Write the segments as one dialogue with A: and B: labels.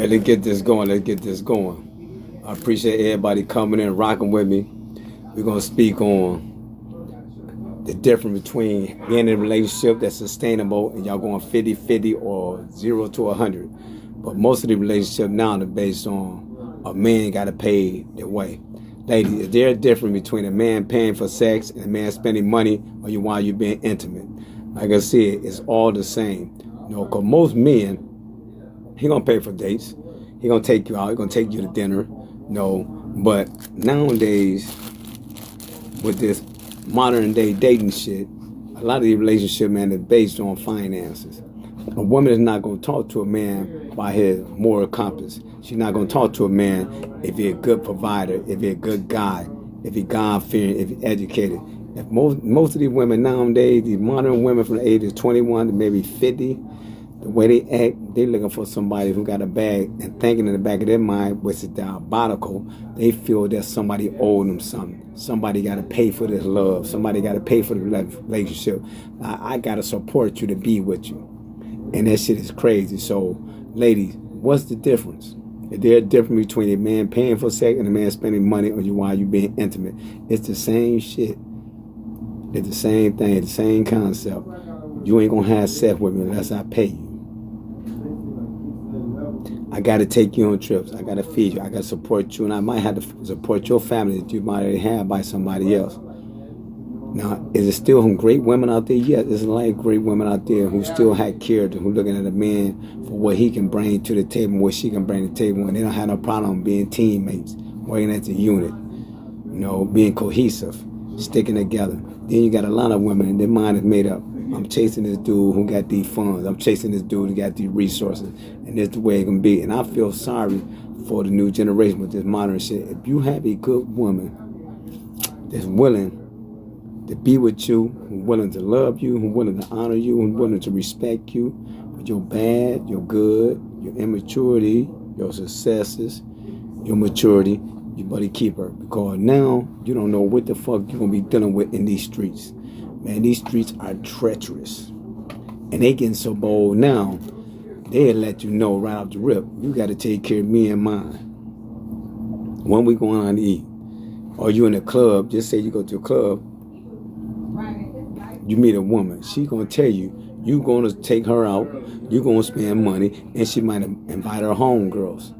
A: Yeah, let's get this going. Let's get this going. I appreciate everybody coming in, rocking with me. We're gonna speak on the difference between being in a relationship that's sustainable and y'all going 50-50 or 0 to 100. But most of the relationships now are based on a man got to pay their way. Ladies, is there a difference between a man paying for sex and a man spending money or you while you're being intimate? Like I said, it's all the same. You know, because most men, he gonna pay for dates. He gonna take you out. He gonna take you to dinner. No, but nowadays with this modern day dating shit, a lot of these relationships, man, is based on finances. A woman is not gonna talk to a man by his moral compass. She's not gonna talk to a man if he's a good provider, if he's a good guy, if he's God-fearing, if he's educated. If most of these women nowadays, these modern women from the age of 21 to maybe 50, the way they act, they looking for somebody who got a bag and thinking in the back of their mind, which is diabolical, they feel that somebody owed them something. Somebody got to pay for this love. Somebody got to pay for the relationship. I got to support you to be with you. And that shit is crazy. So, ladies, what's the difference? Is there a difference between a man paying for sex and a man spending money on you while you being intimate? It's the same shit. It's the same thing, the same concept. You ain't gonna have sex with me unless I pay you. I gotta take you on trips. I gotta feed you. I gotta support you, and I might have to support your family that you might already have by somebody else. Now, is there still some great women out there? Yes, there's a lot of great women out there who still have character, who looking at a man for what he can bring to the table, what she can bring to the table, and they don't have no problem being teammates, working as a unit, you know, being cohesive, sticking together. Then you got a lot of women and their mind is made up. I'm chasing this dude who got these funds. I'm chasing this dude who got these resources. And that's the way it can be. And I feel sorry for the new generation with this modern shit. If you have a good woman that's willing to be with you, who's willing to love you, who's willing to honor you, who's willing to respect you with your bad, your good, your immaturity, your successes, your maturity, you better keep her. Because now you don't know what the fuck you're going to be dealing with in these streets. Man, these streets are treacherous. And they getting so bold now, they'll let you know right off the rip, you got to take care of me and mine. When we going on to eat, or you in a club, just say you go to a club, you meet a woman, she going to tell you, you going to take her out, you going to spend money, and she might invite her homegirls.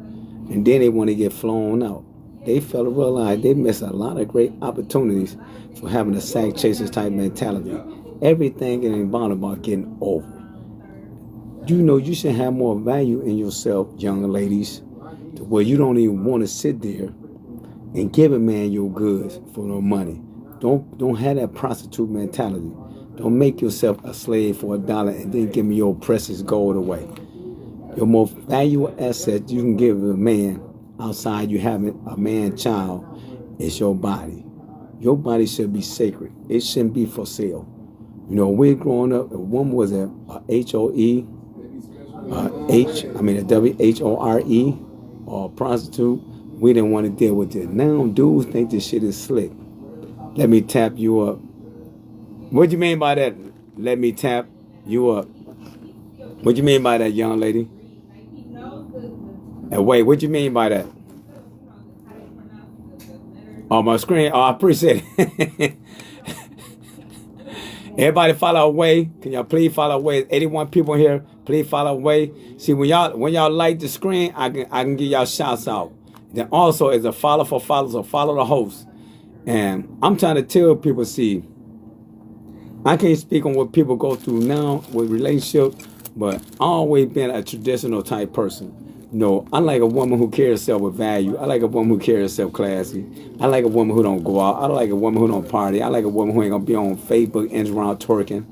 A: And then they want to get flown out. They fail to realize they miss a lot of great opportunities for having a sack chasers type mentality. Everything is involved about getting over. You know you should have more value in yourself, young ladies, to where you don't even want to sit there and give a man your goods for no money. Don't have that prostitute mentality. Don't make yourself a slave for $1 and then give me your precious gold away. Your most valuable asset you can give a man outside you having a man child is your body. Your body should be sacred. It shouldn't be for sale. You know, we're growing up, a woman was a H-O-E, a W-H-O-R-E, or a prostitute. We didn't want to deal with it. Now dudes think this shit is slick. Let me tap you up. What do you mean by that? Let me tap you up. What do you mean by that, young lady? And wait, what do you mean by that? On my screen? Oh, I appreciate it. Everybody follow away. Can y'all please follow away? 81 people here. Please follow away. See, when y'all like the screen, I can give y'all shouts out. Then also is a follow for followers, so follow the host. And I'm trying to tell people, see, I can't speak on what people go through now with relationships, but I've always been a traditional type person. No, I like a woman who carries herself with value. I like a woman who carries herself classy. I like a woman who don't go out. I like a woman who don't party. I like a woman who ain't gonna be on Facebook and around twerking.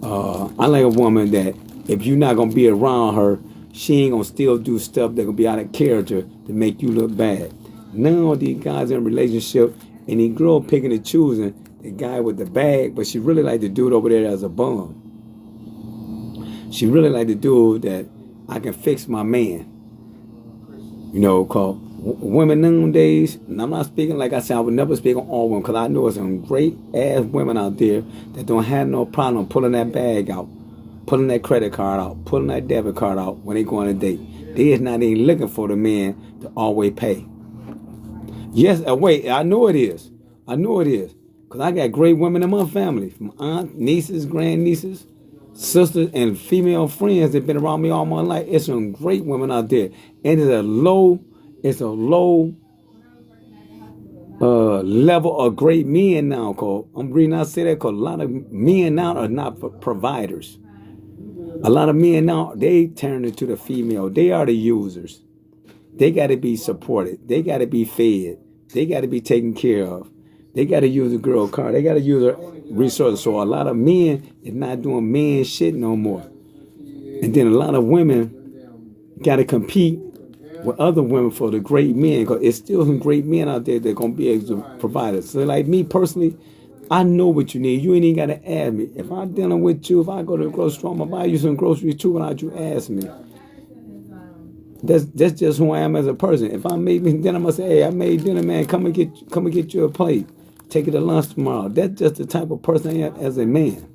A: I like a woman that if you're not gonna be around her, she ain't gonna still do stuff that gonna be out of character to make you look bad. Now these guys in a relationship and the girl picking and choosing the guy with the bag, but she really like the dude over there as a bum. She really like the dude that I can fix my man. You know, cause women nowadays, and I'm not speaking like I said, I would never speak on all women, because I know there's some great ass women out there that don't have no problem pulling that bag out, pulling that credit card out, pulling that debit card out when they go on a date. They is not even looking for the man to always pay. Yes, wait, I know it is. I know it is. Because I got great women in my family, from aunts, nieces, grandnieces, sisters, and female friends that been around me all my life. It's some great women out there. And it's a low level of great men now. I'm reading I say that because a lot of men now are not providers. A lot of men now, they turn into the female. They are the users. They got to be supported. They got to be fed. They got to be taken care of. They got to use a girl car. They got to use her resources. So a lot of men is not doing man shit no more. And then a lot of women got to compete with other women for the great men, because it's still some great men out there that going to be able to provide it. So like me personally, I know what you need. You ain't even got to ask me. If I'm dealing with you, if I go to the grocery store, I'm going to buy you some groceries too without you asking me. That's just who I am as a person. If I made me dinner, I'm going to say, hey, I made dinner, man. Come and get you a plate. Take it to lunch tomorrow. That's just the type of person I am as a man.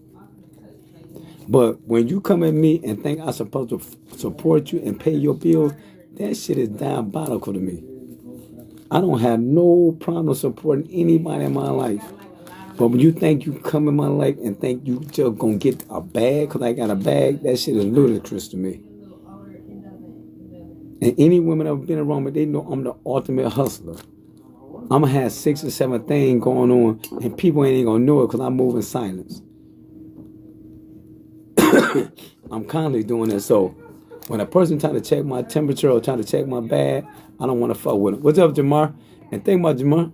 A: But when you come at me and think I'm supposed to support you and pay your bills, that shit is diabolical to me. I don't have no problem supporting anybody in my life. But when you think you come in my life and think you just gonna get a bag because I got a bag, that shit is ludicrous to me. And any women that have been around me, they know I'm the ultimate hustler. I'm gonna have 6 or 7 things going on, and people ain't gonna know it because I move in silence. I'm constantly doing that. So when a person trying to check my temperature or trying to check my bag, I don't want to fuck with them. What's up, Jamar? And think about Jamar.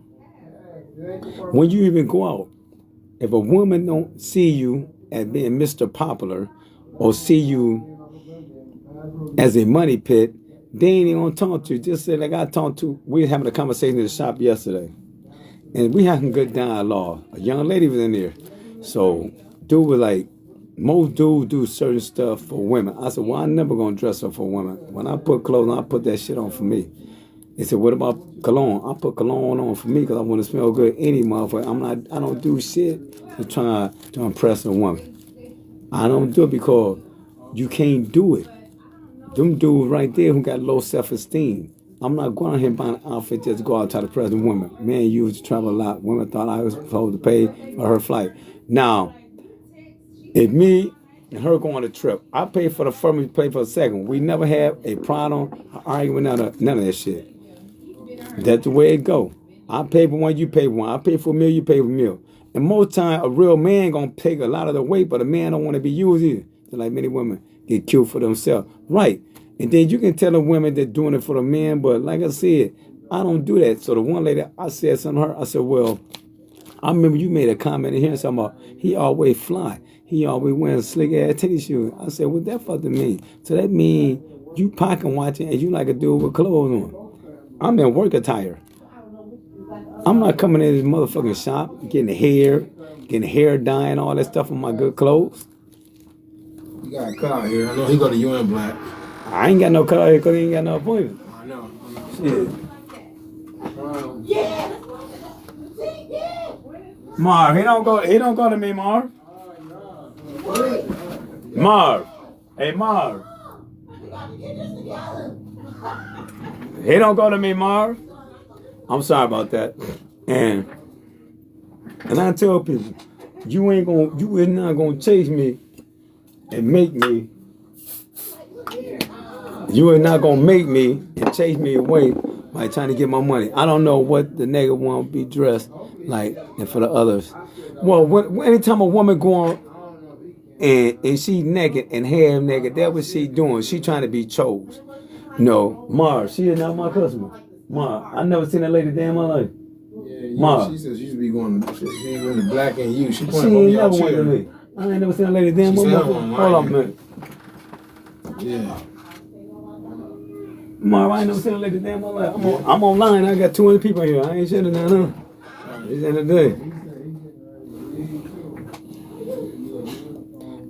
A: When you even go out, if a woman don't see you as being Mr. Popular or see you as a money pit, they ain't even gonna talk to you. Just say like I talked to. We were having a conversation in the shop yesterday, and we had some good dialogue. A young lady was in there, so dude was like, most dudes do certain stuff for women. I said, well, I'm never gonna dress up for women. When I put clothes on, I put that shit on for me. They said, what about cologne? I put cologne on for me because I want to smell good any motherfucker. I don't do shit to try to impress a woman. I don't do it because you can't do it. Them dudes right there who got low self-esteem. I'm not going out here buying an outfit just to go out and try to impress a woman. Man used to travel a lot. Women thought I was supposed to pay for her flight. Now, if me and her go on a trip, I pay for the first, we pay for the second. We never have a problem, an argument, none of that shit. That's the way it go. I pay for one, you pay for one. I pay for a meal, you pay for a meal. And most time, a real man gonna take a lot of the weight, but a man don't want to be used either. Just like many women get killed for themselves. Right. And then you can tell the women they're doing it for the man, but like I said, I don't do that. So the one lady, I said something to her, I said, well, I remember you made a comment in here something about he always fly. He always wearing slick ass tennis shoes. I said, what that fucking mean? So that mean you pocket watching and you like a dude with clothes on. I'm in work attire. I'm not coming in this motherfucking shop getting hair dye and all that stuff on my good clothes.
B: You got a car here. I know he go to UN Black.
A: I ain't got no car here because he ain't got no appointment.
B: I know.
A: Shit. Marv, he don't go to me, Marv. Marv. Hey, Marv. He don't go to me, Marv. I'm sorry about that. And I tell people, you is not gonna chase me and make me. You are not gonna make me and chase me away by trying to get my money. I don't know what the nigga want to be dressed like, and for the others. Well, anytime a woman go on and she naked and half naked, that's what she doing. She trying to be chose. No, Mars, she is not my customer. Mars, I never seen that lady day in my life.
B: Yeah, Mars. She says she used to be going to Black and you. She
A: ain't never went to me. I ain't never seen that lady day in my life. Hold on a minute.
B: Yeah.
A: Mars, I ain't never seen that lady day in my life. I'm online. I got 200 people here. I ain't shutting down her. It's the end of the day.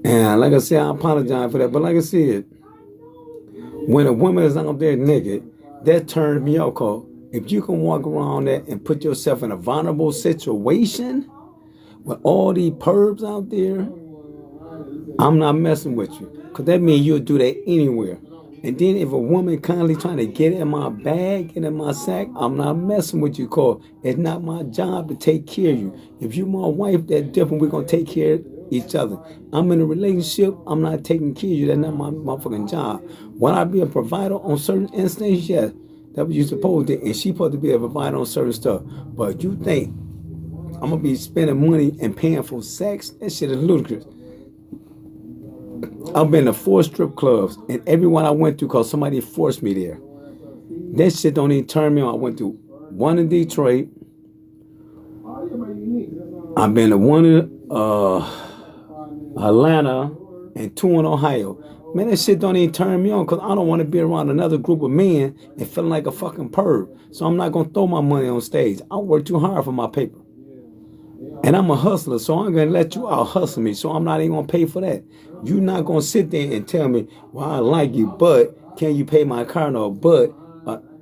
A: And like I said, I apologize for that. But like I said, when a woman is out there naked, that turns me off. Cause if you can walk around there and put yourself in a vulnerable situation with all these pervs out there, I'm not messing with you. Cause that means you'll do that anywhere. And then if a woman kindly trying to get in my bag, get in my sack, I'm not messing with you, cause it's not my job to take care of you. If you my wife, that's different. We're gonna take care of each other. I'm in a relationship, I'm not taking care of you. That's not my motherfucking job. Will I be a provider on certain instances? Yes. That's what you're supposed to, and she supposed to be a provider on certain stuff. But you think I'm gonna be spending money and paying for sex? That shit is ludicrous. I've been to 4 strip clubs, and every one I went to because somebody forced me there. That shit don't even turn me on. I went to one in Detroit. I've been to one in Atlanta and 2 in Ohio. Man, that shit don't even turn me on because I don't want to be around another group of men and feeling like a fucking perv. So I'm not going to throw my money on stage. I work too hard for my paper. And I'm a hustler, so I'm going to let you out hustle me. So I'm not even going to pay for that. You're not going to sit there and tell me, well, I like you, but can you pay my car note? But,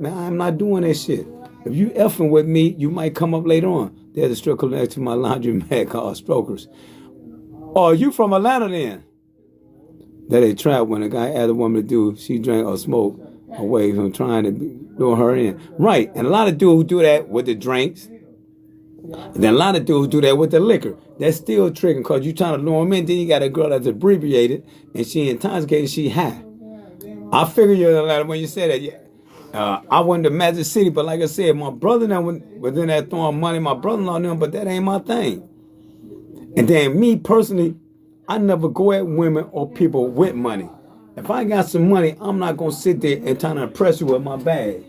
A: man, I'm not doing that shit. If you effing with me, you might come up later on. There's a strip club next to my laundromat called Strokers. Oh, you from Atlanta then? That they trap when a guy asked a woman to do, she drank or smoked away from trying to lure her in. Right, and a lot of dudes do that with the drinks. And then a lot of dudes do that with the liquor. That's still tricking because you trying to lure them in. Then you got a girl that's abbreviated and she intoxicated, she high. I figured you're in Atlanta when you said that. Yeah. I went to Magic City, but like I said, my brother now was in there throwing money, my brother-in-law them, but that ain't my thing. And then me personally, I never go at women or people with money. If I got some money, I'm not going to sit there and try to impress you with my bag.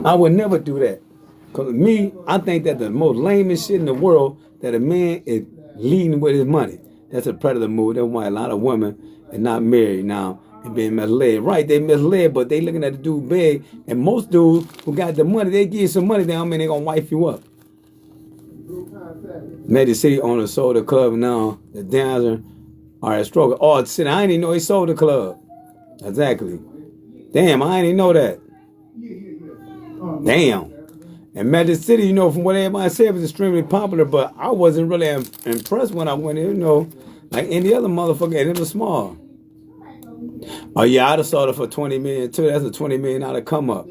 A: I would never do that. Because me, I think that the most lamest shit in the world, that a man is leading with his money. That's a predator move. That's why a lot of women are not married now and being misled. Right, they misled, but they looking at the dude big. And most dudes who got the money, they give you some money, then they're going to wife you up. Magic City owner sold the club now. The dancers are at Stroker. Oh, shit, I didn't even know he sold the club. Exactly. Damn, I didn't even know that. Damn. And Magic City, you know, from what everybody said, was extremely popular, but I wasn't really impressed when I went in, you know, like any other motherfucker, and it was small. Oh, yeah, I'd have sold it for $20 million, too. That's a $20 million come up.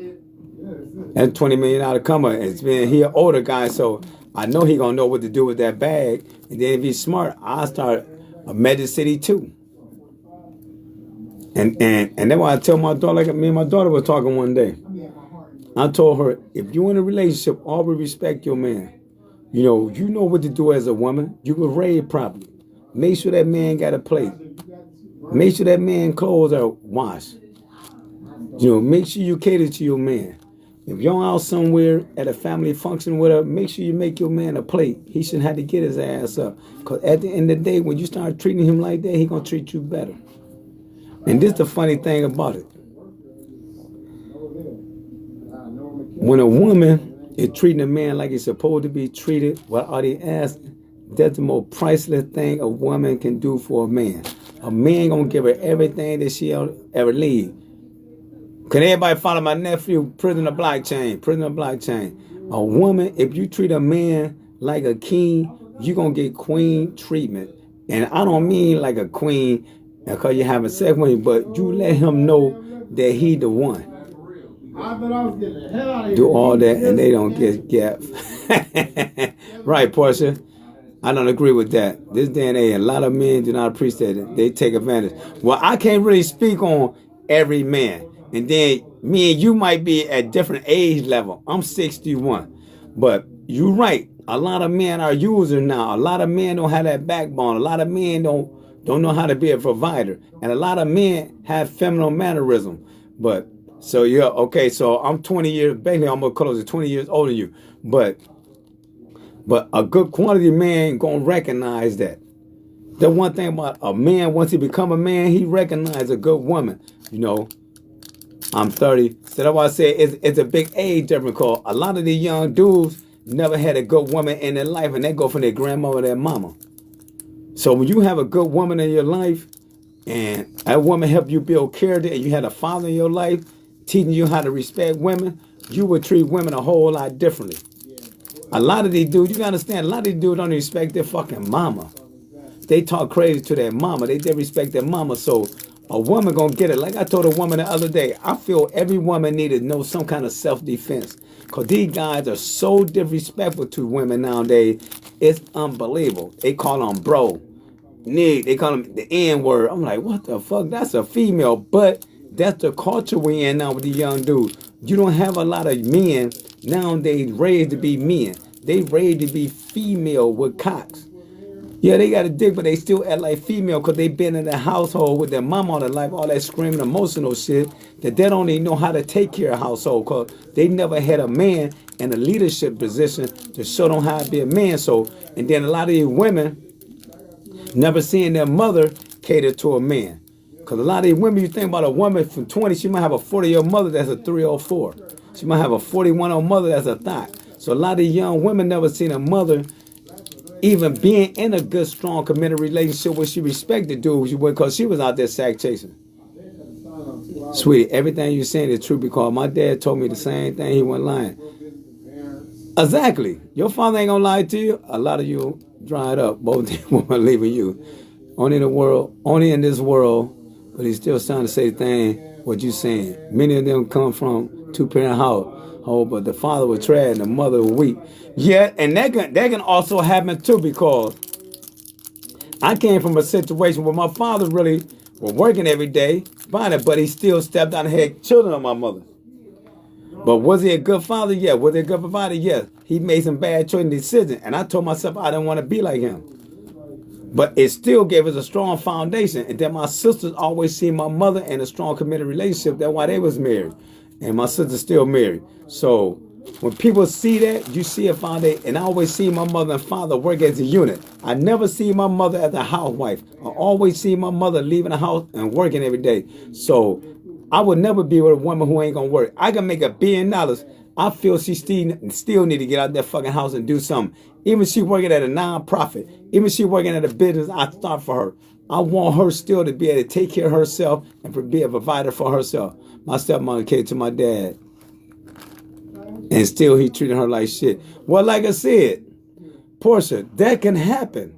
A: That's $20 million come up. It's been he an older guy, so I know he gonna know what to do with that bag. And then if he's smart, I'll start a Magic City, too. And that's why I tell my daughter, like me and my daughter was talking one day. I told her, if you're in a relationship, always respect your man. You know what to do as a woman. You were raised properly. Make sure that man got a plate. Make sure that man clothes are washed. Make sure you cater to your man. If you're out somewhere at a family function with her, make sure you make your man a plate. He shouldn't have to get his ass up. Because at the end of the day, when you start treating him like that, he going to treat you better. And this is the funny thing about it. When a woman is treating a man like he's supposed to be treated, what are they asking? That's the most priceless thing a woman can do for a man. A man gonna give her everything that she'll ever need. Can everybody follow my nephew, Prisoner Blockchain? A woman, if you treat a man like a king, you're gonna get queen treatment. And I don't mean like a queen because you're having sex with him, but you let him know that he the one. Do all that and they don't get gapped. Right, Portia? I don't agree with that. This day and age, a lot of men do not appreciate it. They take advantage. Well, I can't really speak on every man. And then me and you might be at different age level. I'm 61. But you're right. A lot of men are users now. A lot of men don't have that backbone. A lot of men don't know how to be a provider. And a lot of men have feminine mannerism. But so yeah, okay, so I'm 20 years, basically I'm gonna close to 20 years older than you. But a good quantity man gonna recognize that. The one thing about a man, once he become a man, he recognize a good woman. I'm 30, so that's why I say it's a big age difference because a lot of these young dudes never had a good woman in their life, and they go from their grandmother or their mama. So when you have a good woman in your life, and that woman help you build character, and you had a father in your life teaching you how to respect women, you would treat women a whole lot differently. A lot of these dudes, you gotta understand, a lot of these dudes don't respect their fucking mama. They talk crazy to their mama. They respect their mama. So A woman gonna get it. Like I told a woman the other day, I feel every woman need to know some kind of self-defense. Cause these guys are so disrespectful to women nowadays. It's unbelievable. They call them bro. They call them the N-word. I'm like, what the fuck? That's a female. But that's the culture we in now with the young dudes. You don't have a lot of men nowadays raised to be men. They raised to be female with cocks. Yeah, they got a dick, but they still act like female because they been in the household with their mama all their life, all that screaming emotional shit, that they don't even know how to take care of household because they never had a man in a leadership position to show them how to be a man. So, and then a lot of these women never seeing their mother cater to a man. Because a lot of these women, you think about a woman from 20, she might have a 40-year-old mother that's a 304. She might have a 41-year-old mother that's a thought. So a lot of young women never seen a mother even being in a good, strong, committed relationship where she respected dudes because she was out there sack chasing. Sweetie, everything you're saying is true because my dad told me the same thing. He wasn't lying. Exactly. Your father ain't gonna lie to you. A lot of you dried up. Both of them were leaving you. Only in this world, but he's still trying to say the thing what you saying. Many of them come from two-parent household, but the father was trash and the mother was weak. Yeah, and that can also happen too because I came from a situation where my father really was working every day, but he still stepped out and had children on my mother. But was he a good father? Yeah. Was he a good provider? Yeah. He made some bad choice and decisions, and I told myself I didn't want to be like him. But it still gave us a strong foundation, and then my sisters always seen my mother in a strong committed relationship. That's why they was married, and my sister's still married. So when people see that, you see a foundation. And I always see my mother and father work as a unit. I never see my mother as a housewife. I always see my mother leaving the house and working every day. So I would never be with a woman who ain't gonna work. I can make $1 billion. I feel she still need to get out that fucking house and do something. Even she working at a non-profit, even she working at a business I start for her. I want her still to be able to take care of herself and be a provider for herself. My stepmother came to my dad, and still he treated her like shit. Well, like I said, Portia, that can happen.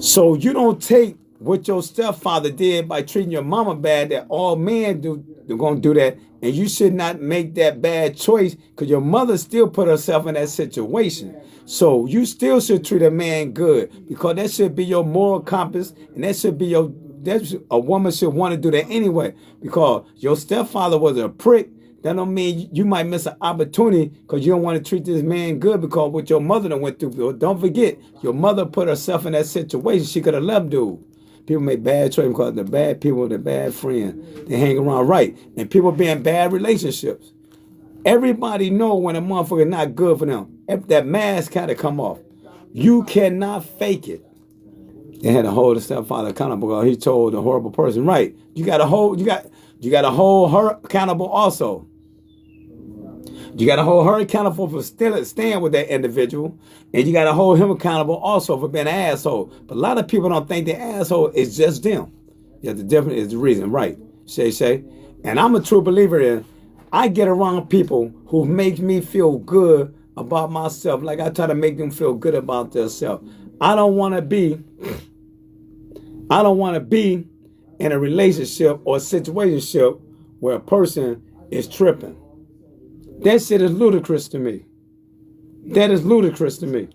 A: So you don't take what your stepfather did by treating your mama bad, that all men do, they're going to do that. And you should not make that bad choice because your mother still put herself in that situation. So you still should treat a man good because that should be your moral compass, and that should be a woman should want to do that anyway because your stepfather was a prick. That don't mean you might miss an opportunity because you don't want to treat this man good because what your mother done went through. Don't forget, your mother put herself in that situation. She could have left dude. People make bad choices because they're bad people, they're bad friends. They hang around right. And people be in bad relationships. Everybody know when a motherfucker not good for them. If that mask kind of come off. You cannot fake it. They had to hold the stepfather accountable because he told a horrible person, right. You gotta hold her accountable also. You got to hold her accountable for still staying with that individual. And you got to hold him accountable also for being an asshole. But a lot of people don't think the asshole is just them. Yeah, the difference is the reason, right? Shay. And I'm a true believer in, I get around people who make me feel good about myself. Like I try to make them feel good about themselves. I don't want to be in a relationship or a situationship where a person is tripping. That shit is ludicrous to me. That is ludicrous to me.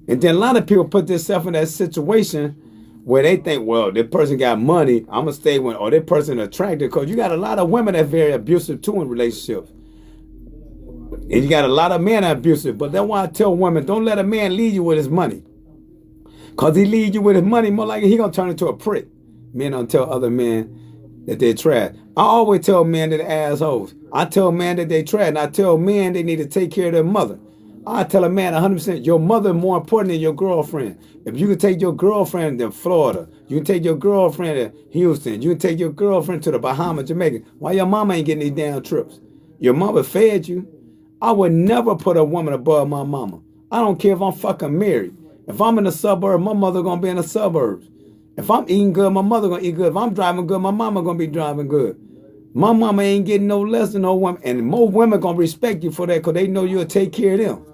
A: And then a lot of people put themselves in that situation where they think, well, this person got money, I'm going to stay with, or this person attractive. Because you got a lot of women that are very abusive too in relationships. And you got a lot of men that are abusive. But that's why I tell women, don't let a man lead you with his money. Because he lead you with his money, more likely he going to turn into a prick. Men don't tell other men that they're trash. I always tell men that they're assholes. I tell men that they trash, and I tell men they need to take care of their mother. I tell a man 100%, your mother is more important than your girlfriend. If you can take your girlfriend to Florida, you can take your girlfriend to Houston, you can take your girlfriend to the Bahamas, Jamaica. Why your mama ain't getting these damn trips? Your mama fed you. I would never put a woman above my mama. I don't care if I'm fucking married. If I'm in the suburb, my mother gonna be in the suburbs. If I'm eating good, my mother gonna eat good. If I'm driving good, my mama gonna be driving good. My mama ain't getting no less than no woman. And more women gonna respect you for that because they know you'll take care of them.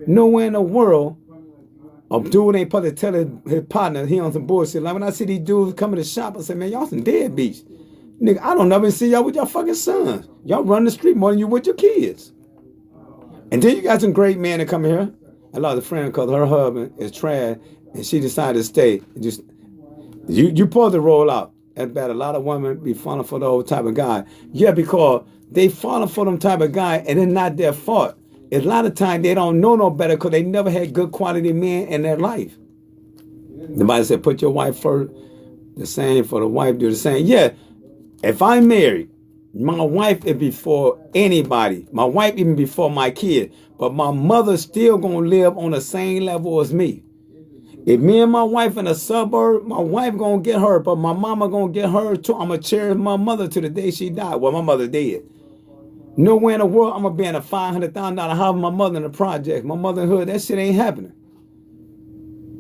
A: Nowhere in the world A dude ain't supposed to tell his partner he on some bullshit. Like when I see these dudes coming to shop, I say, man, y'all some deadbeats. Nigga, I don't never see y'all with your fucking sons. Y'all run the street more than you with your kids. And then you got some great men that come here. I lost a friend because her husband is trash, and she decided to stay. Just you supposed to roll out. That's bad. A lot of women be falling for those type of guy. Yeah, because they falling for them type of guy, and it's not their fault. A lot of times they don't know no better because they never had good quality men in their life. The Bible said, put your wife first. The same for the wife, do the same. Yeah, if I'm married, my wife is before anybody. My wife even before my kid. But my mother still going to live on the same level as me. If me and my wife in a suburb, my wife going to get her, but my mama going to get her too. I'm going to cherish my mother to the day she died. Well, my mother dead. Nowhere in the world I'm going to be in a $500,000 house with my mother in the project. My motherhood, that shit ain't happening.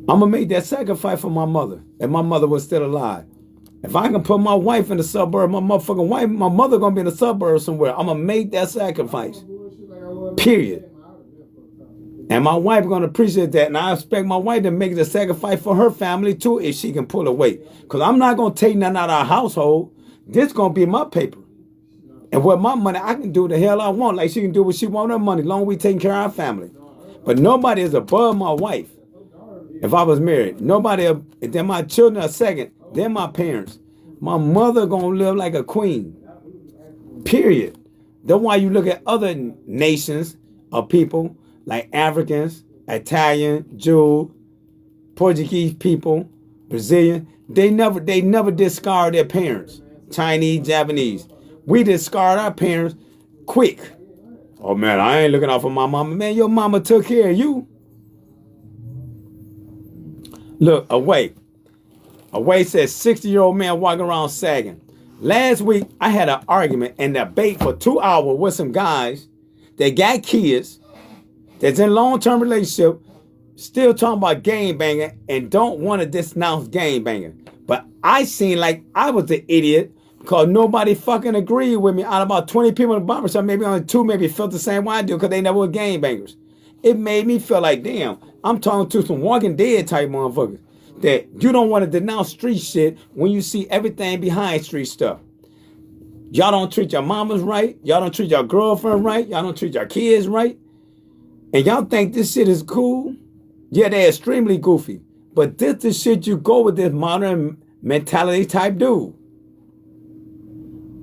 A: I'm going to make that sacrifice for my mother if my mother was still alive. If I can put my wife in the suburb, my motherfucking wife, my mother going to be in the suburb somewhere. I'm going to make that sacrifice. Period. And my wife going to appreciate that. And I expect my wife to make the sacrifice for her family too if she can pull away. Because I'm not going to take nothing out of our household. This going to be my paper. And with my money, I can do the hell I want. Like she can do what she want with her money, as long as we taking care of our family. But nobody is above my wife. If I was married, nobody, then my children are second, then my parents. My mother going to live like a queen. Period. That's why you look at other nations of people, like Africans, Italian, Jew, Portuguese people, Brazilian. They never discard their parents. Chinese, Japanese. We discard our parents quick. Oh man, I ain't looking out for my mama. Man, your mama took care of you. Look, Away says 60-year-old man walking around sagging. Last week, I had an argument and debate for 2 hours with some guys that got kids, that's in long-term relationship, still talking about game banging and don't want to denounce game banging. But I seem like I was the idiot because nobody fucking agreed with me. Out of about 20 people in the barbershop, maybe only 2 maybe felt the same way I do because they never were game bangers. It made me feel like, damn, I'm talking to some Walking Dead type motherfuckers that you don't want to denounce street shit when you see everything behind street stuff. Y'all don't treat your mamas right. Y'all don't treat your girlfriend right. Y'all don't treat your kids right. And y'all think this shit is cool? Yeah, they're extremely goofy. But this the shit you go with this modern mentality type dude.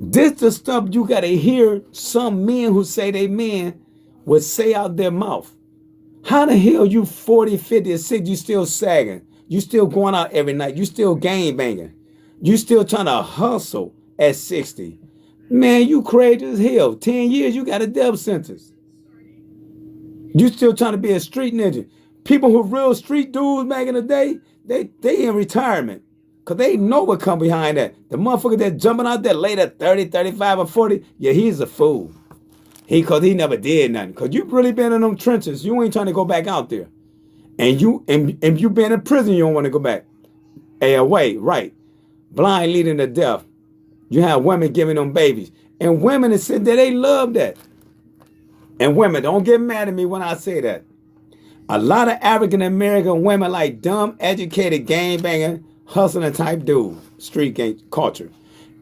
A: This the stuff you got to hear some men who say they men would say out their mouth. How the hell you 40, 50, and 60, you still sagging? You still going out every night. You still game banging. You still trying to hustle at 60. Man, you crazy as hell. 10 years, you got a death sentence. You still trying to be a street ninja. People who real street dudes back in the day, they in retirement. Because they know what come behind that. The motherfucker that jumping out there late at 30, 35, or 40, yeah, he's a fool. Because he never did nothing. Because you really been in them trenches. You ain't trying to go back out there. And you been in prison, you don't want to go back. Hey, Away, right. Blind leading to death. You have women giving them babies. And women that said that they love that. And women, don't get mad at me when I say that. A lot of African American women like dumb, educated, gang banging, hustling type dudes. Street gang culture.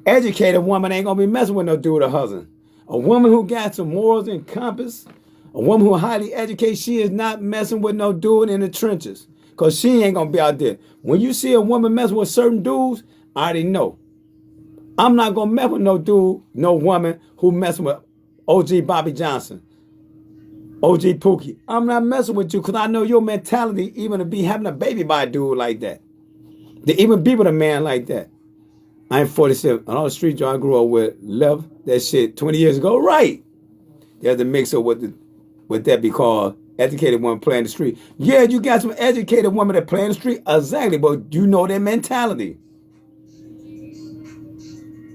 A: Educated woman ain't gonna be messing with no dude or hustling. A woman who got some morals and compass, a woman who highly educated, she is not messing with no dude in the trenches. Because she ain't going to be out there. When you see a woman messing with certain dudes, I already know. I'm not going to mess with no dude, no woman who messing with OG Bobby Johnson, OG Pookie. I'm not messing with you because I know your mentality even to be having a baby by a dude like that. To even be with a man like that. I'm 47. On the street I grew up with, left that shit 20 years ago. Right. There's the mix up with that because educated women play in the street. Yeah, you got some educated women that play in the street. Exactly. But you know their mentality.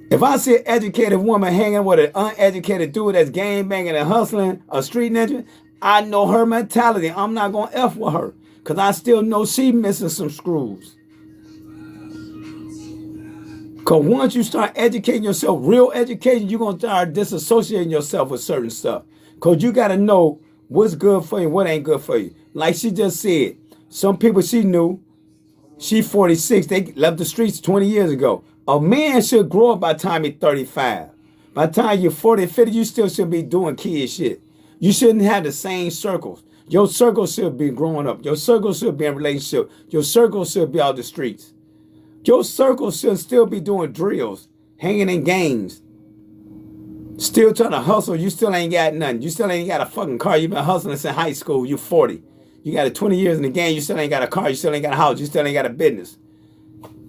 A: If I see an educated woman hanging with an uneducated dude that's gang banging and hustling, a street ninja, I know her mentality. I'm not going to F with her because I still know she missing some screws. Because once you start educating yourself, real education, you're going to start disassociating yourself with certain stuff. Because you got to know what's good for you and what ain't good for you. Like she just said, Some people she knew, she 46, they left the streets 20 years ago. A man should grow up by the time he's 35. By the time you're 40, 50, you still should be doing kid shit. You shouldn't have the same circles. Your circle should be growing up. Your circle should be in relationship. Your circle should be out the streets. Your circle should still be doing drills, hanging in games. Still trying to hustle. You still ain't got nothing. You still ain't got a fucking car. You've been hustling since high school. You 40. You got 20 years in the game. You still ain't got a car. You still ain't got a house. You still ain't got a business.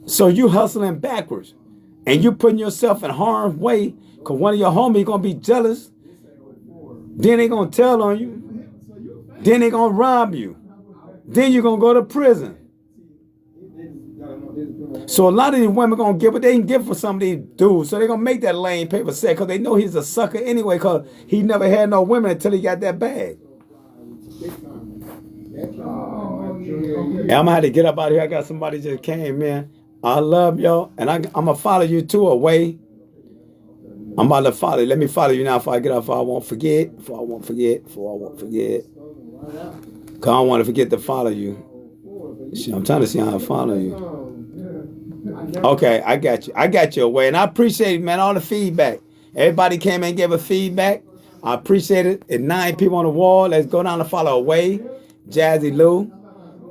A: So you hustling backwards. And you putting yourself in harm's way because one of your homies going to be jealous. Then they going to tell on you. Then they going to rob you. Then you're going to go to prison. So a lot of these women going to get what they can get for some of these dudes. So they're going to make that lame paper set because they know he's a sucker anyway because he never had no women until he got that bag. And I'm going to have to get up out here. I got somebody just came in. I love y'all. And I'm going to follow you too away. I'm about to follow you. Let me follow you now before I get up. Before I won't forget. Before I won't forget. Because I don't want to forget to follow you. See, I'm trying to see how I follow you. Okay, I got you. I got you away. And I appreciate it, man, all the feedback. Everybody came and gave a feedback. I appreciate it. At 9 people on the wall. Let's go down and follow away. Jazzy Lou,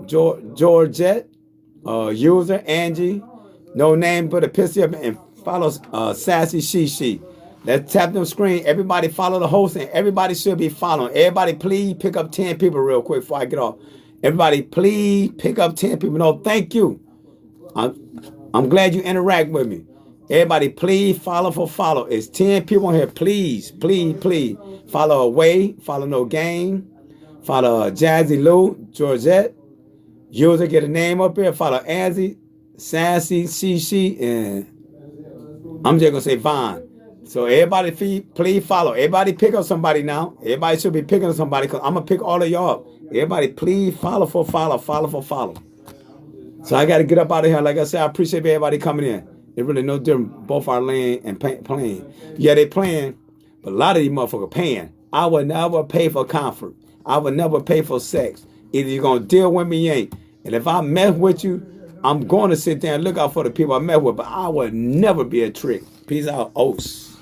A: Georgette, User, Angie, no name but a picture up, and follow Sassy Shishi. Let's tap them screen. Everybody follow the host, and everybody should be following. Everybody, please pick up 10 people real quick before I get off. Everybody, please pick up 10 people. No, thank you. I'm glad you interact with me. Everybody, please follow for follow. It's 10 people on here. Please, please, please. Follow Away. Follow No Game. Follow Jazzy Lou, Georgette. User, get a name up here. Follow Angie, Sassy, Shishi, and I'm just going to say Vaughn. So everybody, please follow. Everybody pick up somebody now. Everybody should be picking up somebody because I'm going to pick all of y'all up. Everybody, please follow for follow. Follow for follow. So I got to get up out of here. Like I said, I appreciate everybody coming in. It really no different. Both are laying and playing. Yeah, they playing, but a lot of these motherfuckers paying. I would never pay for comfort. I would never pay for sex. Either you're going to deal with me, you ain't. And if I mess with you, I'm going to sit there and look out for the people I met with, but I would never be a trick. Peace out, Os.